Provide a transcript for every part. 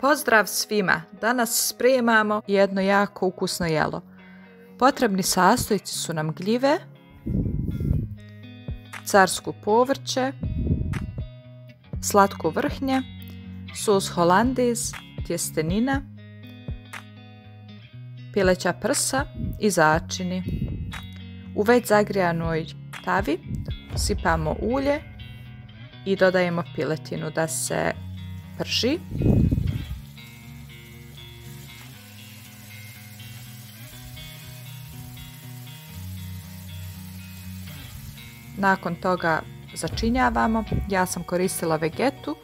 Pozdrav svima! Danas spremamo jedno jako ukusno jelo. Potrebni sastojci su nam gljive, carsko povrće, slatko vrhnje, sos holandez, tjestenina, pileća prsa i začini. U već zagrijanoj tavi sipamo ulje i dodajemo piletinu da se prži. Nakon toga začinjavamo. Ja sam koristila vegetu,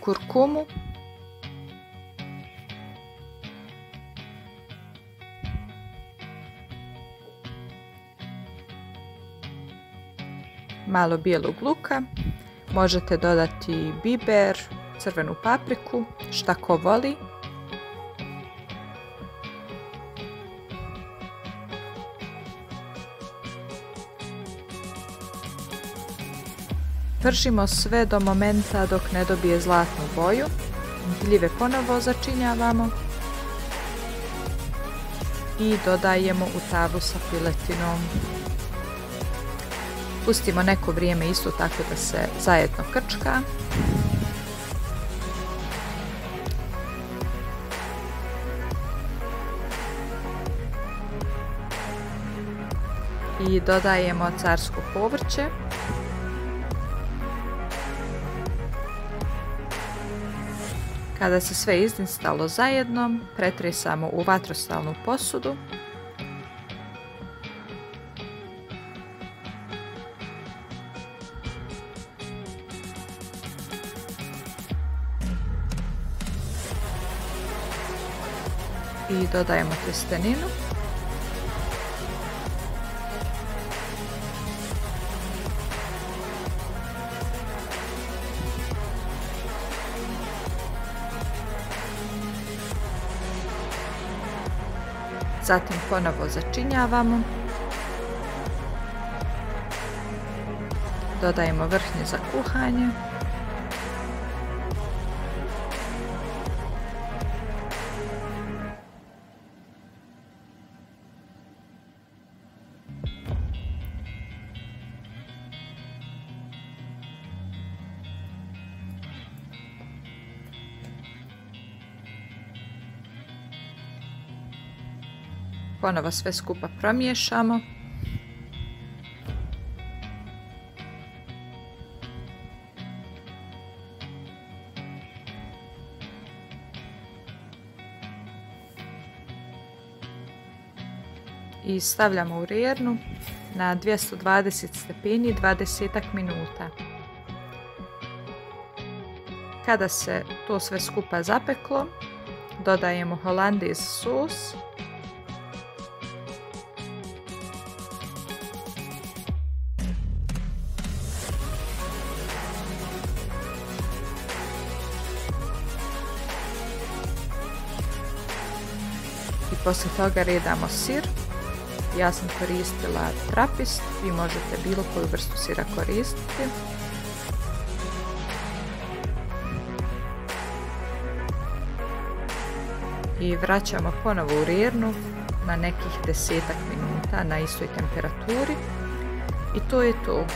kurkumu, malo bijelog luka, možete dodati biber, crvenu papriku, šta ko voli. Pržimo sve do momenta dok ne dobije zlatnu boju. Gljive ponovo začinjavamo i dodajemo u tavu sa piletinom. Pustimo neko vrijeme isto tako da se zajedno krčka. I dodajemo carsko povrće. Kada se sve izinstalo zajedno, pretresamo u vatrostalnu posudu. I dodajemo tjesteninu. Zatim ponovo začinjavamo. Dodajemo vrhnje za kuhanje. Ponovo sve skupa promiješamo. I stavljamo u rjernu na 220 stepeni 20 minuta. Kada se to sve skupa zapeklo, dodajemo holandez sos. I poslije toga redamo sir. Ja sam koristila trapist, vi možete bilo koju vrstu sira koristiti. I vraćamo ponovo u rjernu na nekih 10 minuta na istoj temperaturi. I to je to.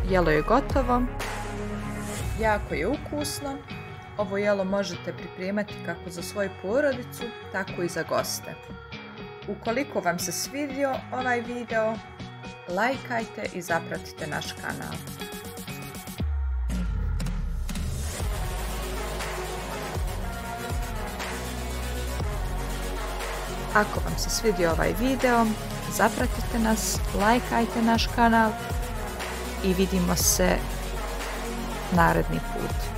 Jelo je gotovo. Jako je ukusno. Ovo jelo možete pripremati kako za svoju porodicu, tako i za goste. Ukoliko vam se svidio ovaj video, lajkajte i zapratite naš kanal. Ako vam se svidio ovaj video, zapratite nas, lajkajte naš kanal i vidimo se naredni put.